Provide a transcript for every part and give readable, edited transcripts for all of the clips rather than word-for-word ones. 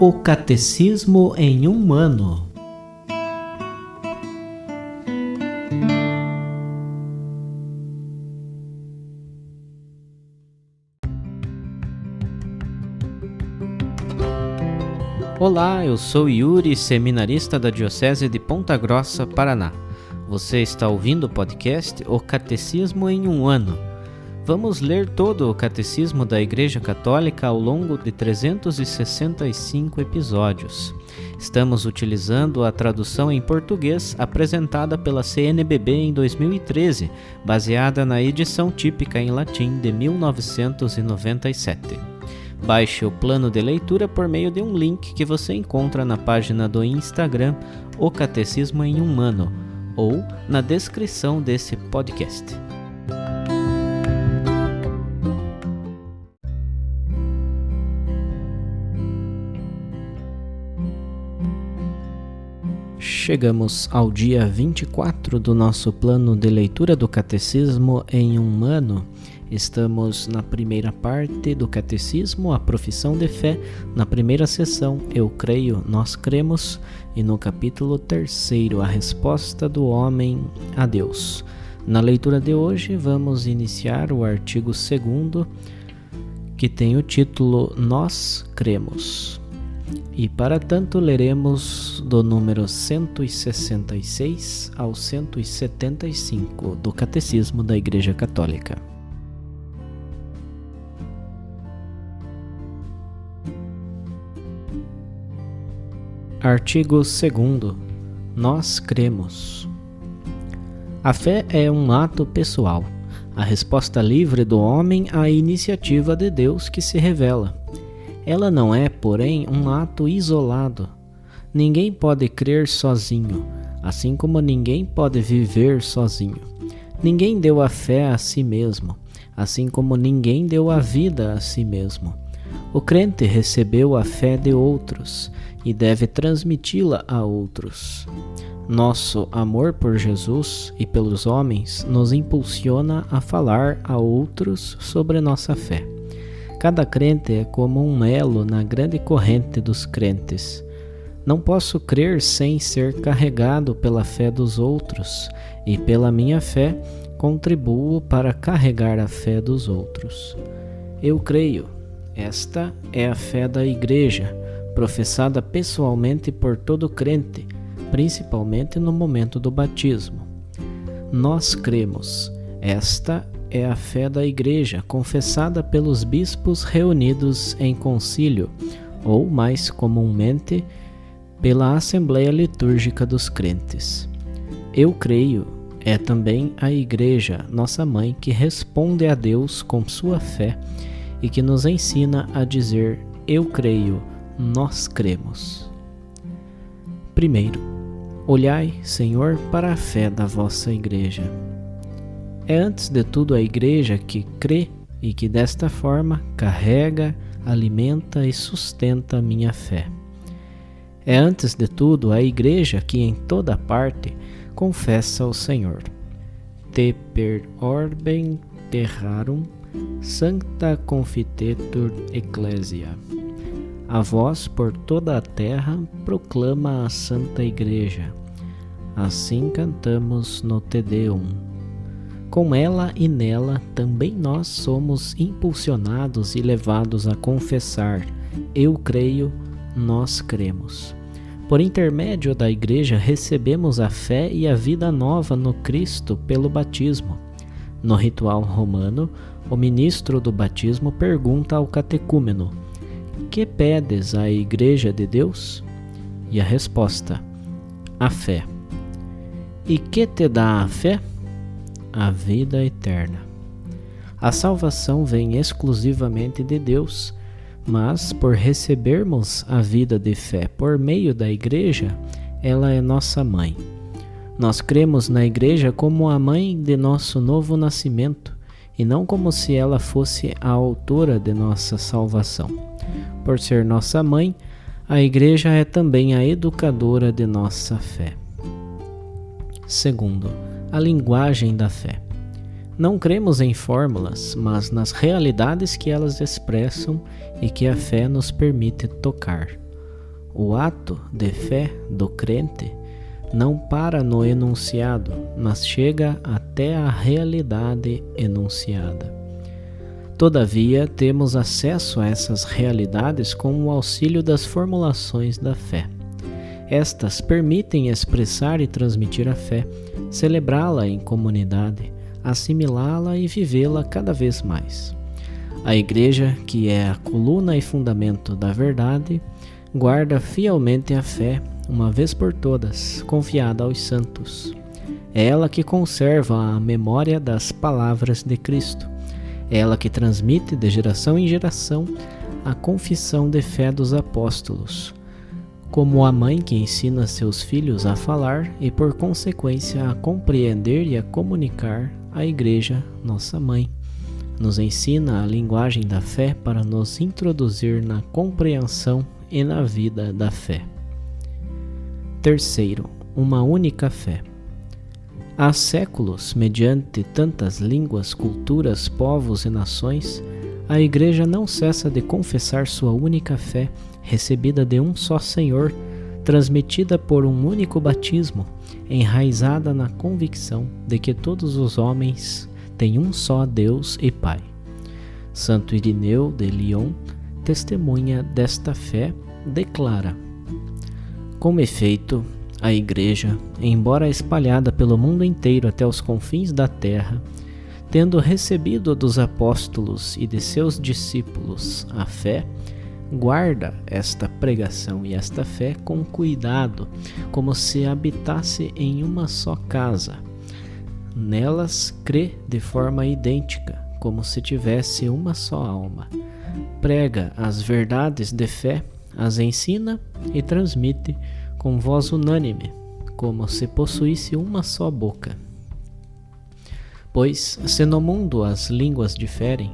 O Catecismo em um ano. Olá, eu sou Yuri, seminarista da Diocese de Ponta Grossa, Paraná. Você está ouvindo o podcast O Catecismo em um ano. Vamos ler todo o Catecismo da Igreja Católica ao longo de 365 episódios. Estamos utilizando a tradução em português apresentada pela CNBB em 2013, baseada na edição típica em latim de 1997. Baixe o plano de leitura por meio de um link que você encontra na página do Instagram O Catecismo em um ano ou na descrição desse podcast. Chegamos ao dia 24 do nosso plano de leitura do Catecismo em um ano. Estamos na primeira parte do Catecismo, a profissão de fé, na primeira sessão, Eu creio, nós cremos, e no capítulo 3, a resposta do homem a Deus. Na leitura de hoje, vamos iniciar o artigo 2º, que tem o título Nós cremos. E para tanto leremos do número 166 ao 175 do Catecismo da Igreja Católica. Artigo 2º. Nós cremos. A fé é um ato pessoal, a resposta livre do homem à iniciativa de Deus que se revela. Ela não é, porém, um ato isolado. Ninguém pode crer sozinho, assim como ninguém pode viver sozinho. Ninguém deu a fé a si mesmo, assim como ninguém deu a vida a si mesmo. O crente recebeu a fé de outros e deve transmiti-la a outros. Nosso amor por Jesus e pelos homens nos impulsiona a falar a outros sobre nossa fé. Cada crente é como um elo na grande corrente dos crentes. Não posso crer sem ser carregado pela fé dos outros, e pela minha fé contribuo para carregar a fé dos outros. Eu creio. Esta é a fé da Igreja, professada pessoalmente por todo crente, principalmente no momento do batismo. Nós cremos. Esta é a fé da Igreja, confessada pelos bispos reunidos em concílio, ou, mais comumente, pela Assembleia Litúrgica dos Crentes. Eu creio é também a Igreja, nossa mãe, que responde a Deus com sua fé e que nos ensina a dizer: eu creio, nós cremos. Primeiro, olhai, Senhor, para a fé da vossa Igreja. É antes de tudo a Igreja que crê e que desta forma carrega, alimenta e sustenta a minha fé. É antes de tudo a Igreja que em toda parte confessa o Senhor. Te per orbem terrarum sancta confitetur ecclesia. A vós por toda a terra proclama a Santa Igreja. Assim cantamos no Te Deum. Com ela e nela também nós somos impulsionados e levados a confessar: eu creio, nós cremos. Por intermédio da Igreja recebemos a fé e a vida nova no Cristo pelo batismo. No ritual romano, o ministro do batismo pergunta ao catecúmeno: que pedes à Igreja de Deus? E a resposta: a fé. E que te dá a fé? A vida eterna. A salvação vem exclusivamente de Deus, mas por recebermos a vida de fé por meio da Igreja, ela é nossa mãe. Nós cremos na Igreja como a mãe de nosso novo nascimento, e não como se ela fosse a autora de nossa salvação. Por ser nossa mãe, a Igreja é também a educadora de nossa fé. Segundo, a linguagem da fé. Não cremos em fórmulas, mas nas realidades que elas expressam e que a fé nos permite tocar. o ato de fé do crente não para no enunciado, mas chega até a realidade enunciada. Todavia, temos acesso a essas realidades com o auxílio das formulações da fé. Estas permitem expressar e transmitir a fé, celebrá-la em comunidade, assimilá-la e vivê-la cada vez mais. A Igreja, que é a coluna e fundamento da verdade, guarda fielmente a fé, uma vez por todas, confiada aos santos. É ela que conserva a memória das palavras de Cristo. É ela que transmite de geração em geração a confissão de fé dos apóstolos, como a mãe que ensina seus filhos a falar e, por consequência, a compreender e a comunicar, a Igreja, nossa mãe, nos ensina a linguagem da fé para nos introduzir na compreensão e na vida da fé. Terceiro, uma única fé. Há séculos, mediante tantas línguas, culturas, povos e nações, a Igreja não cessa de confessar sua única fé, recebida de um só Senhor, transmitida por um único batismo, enraizada na convicção de que todos os homens têm um só Deus e Pai. Santo Irineu de Lyon, testemunha desta fé, declara: com efeito, a Igreja, embora espalhada pelo mundo inteiro até os confins da terra, tendo recebido dos apóstolos e de seus discípulos a fé, guarda esta pregação e esta fé com cuidado, como se habitasse em uma só casa. Nelas crê de forma idêntica, como se tivesse uma só alma. Prega as verdades de fé, as ensina e transmite com voz unânime, como se possuísse uma só boca. Pois, se no mundo as línguas diferem,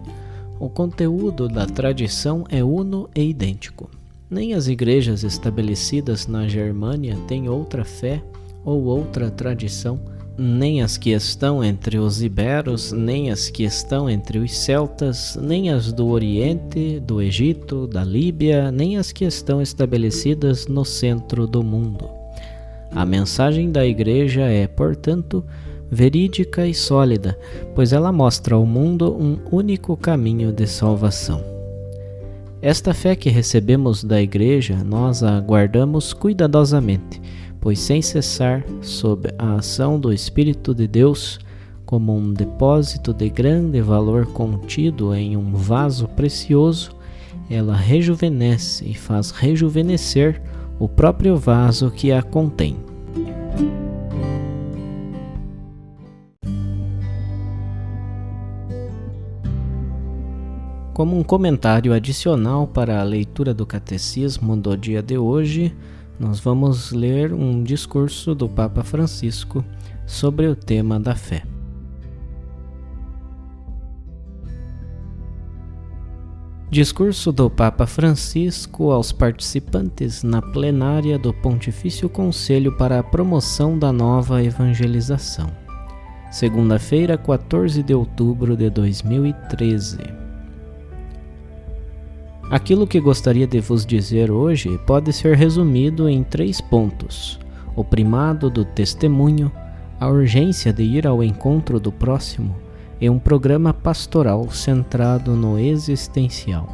o conteúdo da tradição é uno e idêntico. Nem as igrejas estabelecidas na Germânia têm outra fé ou outra tradição, nem as que estão entre os iberos, nem as que estão entre os celtas, nem as do Oriente, do Egito, da Líbia, nem as que estão estabelecidas no centro do mundo. A mensagem da Igreja é, portanto, verídica e sólida, pois ela mostra ao mundo um único caminho de salvação. Esta fé que recebemos da Igreja, nós a guardamos cuidadosamente, pois sem cessar, sob a ação do Espírito de Deus, como um depósito de grande valor contido em um vaso precioso, ela rejuvenesce e faz rejuvenescer o próprio vaso que a contém. Como um comentário adicional para a leitura do Catecismo do dia de hoje, nós vamos ler um discurso do Papa Francisco sobre o tema da fé. Discurso do Papa Francisco aos participantes na plenária do Pontifício Conselho para a Promoção da Nova Evangelização. Segunda-feira, 14 de outubro de 2013. Aquilo que gostaria de vos dizer hoje pode ser resumido em 3 pontos: o primado do testemunho, a urgência de ir ao encontro do próximo e um programa pastoral centrado no existencial.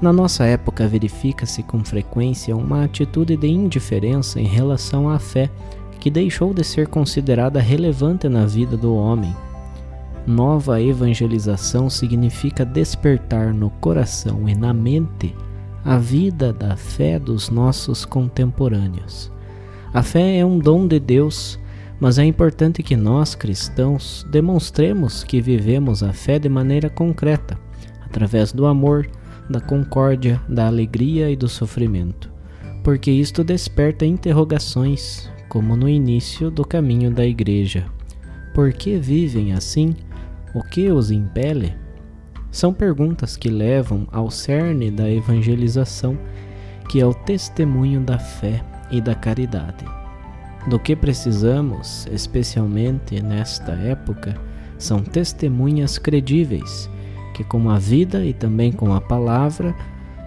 Na nossa época verifica-se com frequência uma atitude de indiferença em relação à fé que deixou de ser considerada relevante na vida do homem. Nova evangelização significa despertar no coração e na mente a vida da fé dos nossos contemporâneos. A fé é um dom de Deus, mas é importante que nós, cristãos, demonstremos que vivemos a fé de maneira concreta, através do amor, da concórdia, da alegria e do sofrimento, porque isto desperta interrogações, como no início do caminho da Igreja. Por que vivem assim? O que os impele? São perguntas que levam ao cerne da evangelização, que é o testemunho da fé e da caridade. Do que precisamos, especialmente nesta época, são testemunhas credíveis, que com a vida e também com a palavra,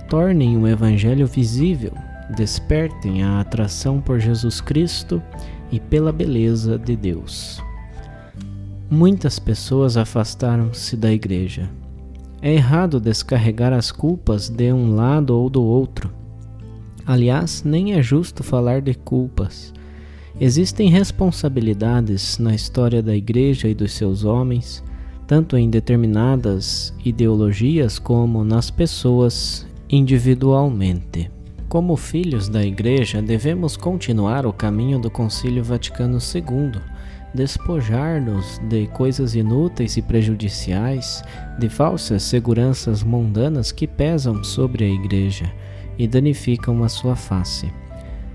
tornem o Evangelho visível, despertem a atração por Jesus Cristo e pela beleza de Deus. Muitas pessoas afastaram-se da igreja. É errado descarregar as culpas de um lado ou do outro. Aliás, nem é justo falar de culpas. Existem responsabilidades na história da igreja e dos seus homens, tanto em determinadas ideologias como nas pessoas individualmente. Como filhos da igreja, devemos continuar o caminho do Concílio Vaticano II, despojar-nos de coisas inúteis e prejudiciais, de falsas seguranças mundanas que pesam sobre a igreja e danificam a sua face.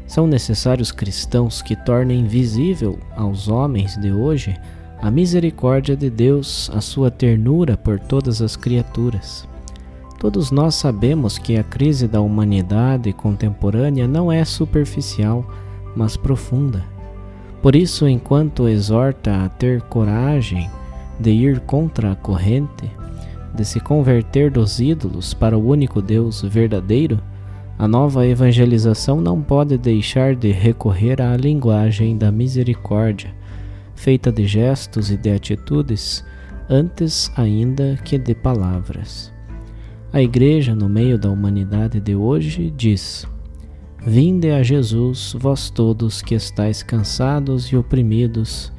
São necessários cristãos que tornem visível aos homens de hoje a misericórdia de Deus, a sua ternura por todas as criaturas. Todos nós sabemos que a crise da humanidade contemporânea não é superficial, mas profunda. Por isso, enquanto exorta a ter coragem de ir contra a corrente, de se converter dos ídolos para o único Deus verdadeiro, a nova evangelização não pode deixar de recorrer à linguagem da misericórdia, feita de gestos e de atitudes, antes ainda que de palavras. A Igreja, no meio da humanidade de hoje, diz: Vinde a Jesus, vós todos que estáis cansados e oprimidos,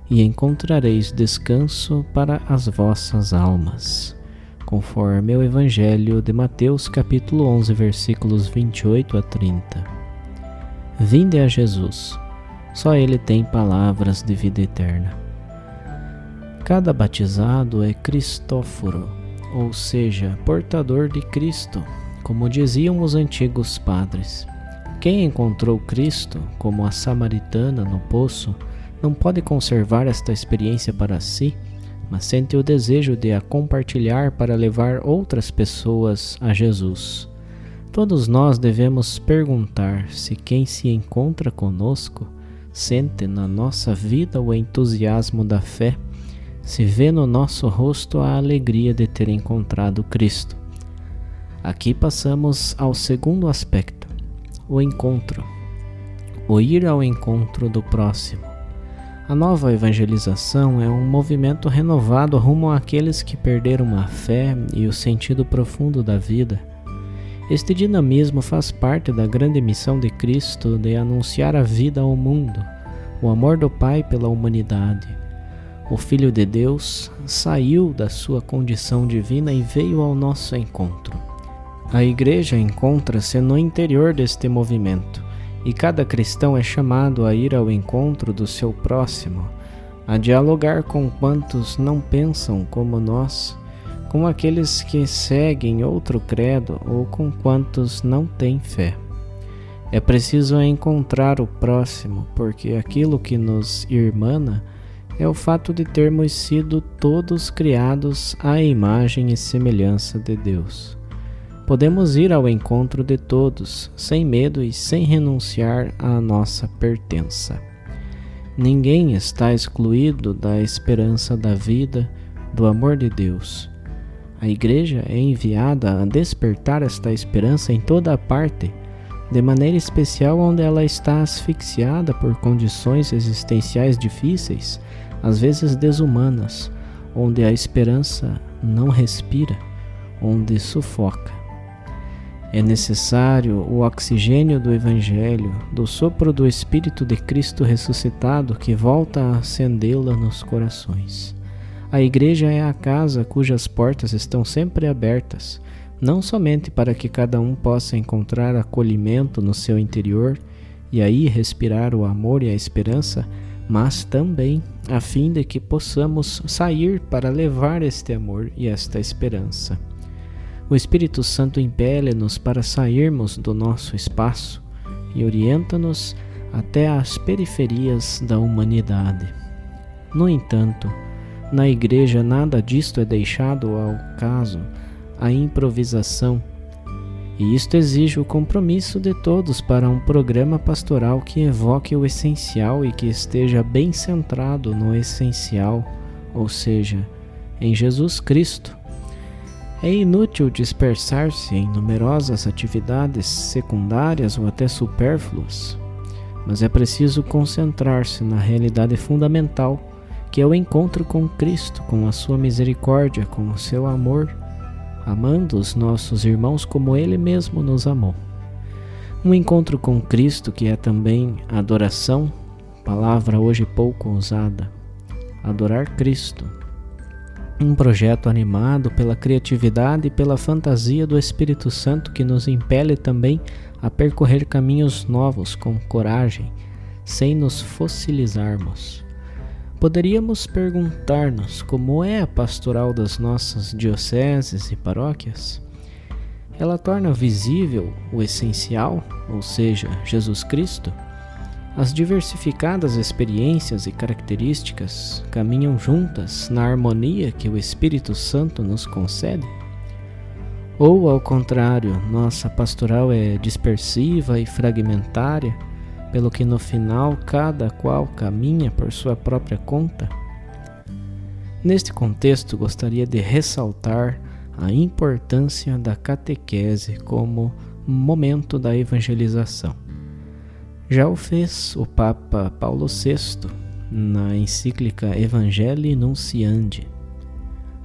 e encontrareis descanso para as vossas almas. Conforme o Evangelho de Mateus, capítulo 11, versículos 28 a 30. Vinde a Jesus, só Ele tem palavras de vida eterna. Cada batizado é Cristóforo, ou seja, portador de Cristo, como diziam os antigos padres. Quem encontrou Cristo, como a samaritana no poço, não pode conservar esta experiência para si, mas sente o desejo de a compartilhar para levar outras pessoas a Jesus. Todos nós devemos perguntar se quem se encontra conosco sente na nossa vida o entusiasmo da fé, se vê no nosso rosto a alegria de ter encontrado Cristo. Aqui passamos ao segundo aspecto, o encontro, o ir ao encontro do próximo. A nova evangelização é um movimento renovado rumo àqueles que perderam a fé e o sentido profundo da vida. Este dinamismo faz parte da grande missão de Cristo de anunciar a vida ao mundo, o amor do Pai pela humanidade. O Filho de Deus saiu da sua condição divina e veio ao nosso encontro. A Igreja encontra-se no interior deste movimento, e cada cristão é chamado a ir ao encontro do seu próximo, a dialogar com quantos não pensam como nós, com aqueles que seguem outro credo ou com quantos não têm fé. É preciso encontrar o próximo, porque aquilo que nos irmana é o fato de termos sido todos criados à imagem e semelhança de Deus. Podemos ir ao encontro de todos, sem medo e sem renunciar à nossa pertença. Ninguém está excluído da esperança da vida, do amor de Deus. A Igreja é enviada a despertar esta esperança em toda a parte, de maneira especial onde ela está asfixiada por condições existenciais difíceis, às vezes desumanas, onde a esperança não respira, onde sufoca. É necessário o oxigênio do Evangelho, do sopro do Espírito de Cristo ressuscitado que volta a acendê-la nos corações. A Igreja é a casa cujas portas estão sempre abertas, não somente para que cada um possa encontrar acolhimento no seu interior e aí respirar o amor e a esperança, mas também a fim de que possamos sair para levar este amor e esta esperança. O Espírito Santo impele-nos para sairmos do nosso espaço e orienta-nos até às periferias da humanidade. No entanto, na Igreja nada disto é deixado ao caso, à improvisação, e isto exige o compromisso de todos para um programa pastoral que evoque o essencial e que esteja bem centrado no essencial, ou seja, em Jesus Cristo. É inútil dispersar-se em numerosas atividades secundárias ou até supérfluas, mas é preciso concentrar-se na realidade fundamental, que é o encontro com Cristo, com a sua misericórdia, com o seu amor, amando os nossos irmãos como Ele mesmo nos amou. Um encontro com Cristo que é também adoração, palavra hoje pouco usada, adorar Cristo. Um projeto animado pela criatividade e pela fantasia do Espírito Santo que nos impele também a percorrer caminhos novos com coragem, sem nos fossilizarmos. Poderíamos perguntar-nos como é a pastoral das nossas dioceses e paróquias? Ela torna visível o essencial, ou seja, Jesus Cristo? As diversificadas experiências e características caminham juntas na harmonia que o Espírito Santo nos concede? Ou, ao contrário, nossa pastoral é dispersiva e fragmentária, pelo que no final cada qual caminha por sua própria conta? Neste contexto, gostaria de ressaltar a importância da catequese como momento da evangelização. Já o fez o Papa Paulo VI na encíclica Evangelii Nunciandi.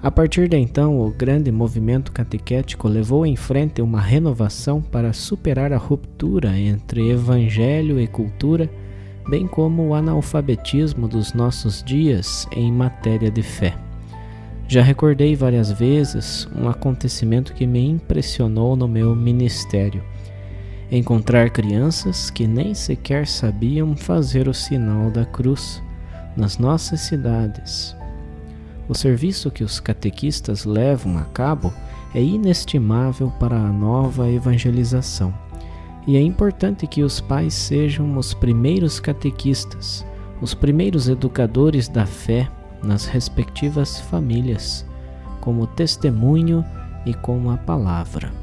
A partir de então, o grande movimento catequético levou em frente uma renovação para superar a ruptura entre evangelho e cultura, bem como o analfabetismo dos nossos dias em matéria de fé. Já recordei várias vezes um acontecimento que me impressionou no meu ministério. Encontrar crianças que nem sequer sabiam fazer o sinal da cruz nas nossas cidades. O serviço que os catequistas levam a cabo é inestimável para a nova evangelização, e é importante que os pais sejam os primeiros catequistas, os primeiros educadores da fé nas respectivas famílias, como testemunho e com a palavra.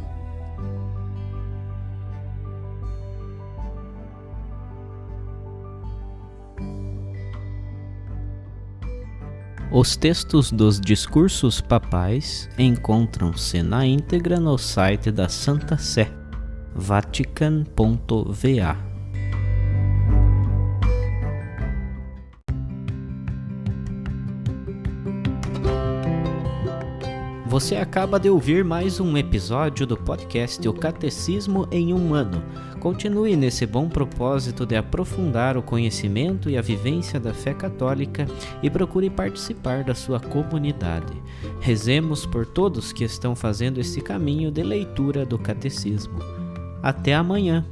Os textos dos discursos papais encontram-se na íntegra no site da Santa Sé, vatican.va. Você acaba de ouvir mais um episódio do podcast O Catecismo em um Ano. Continue nesse bom propósito de aprofundar o conhecimento e a vivência da fé católica e procure participar da sua comunidade. Rezemos por todos que estão fazendo esse caminho de leitura do Catecismo. Até amanhã!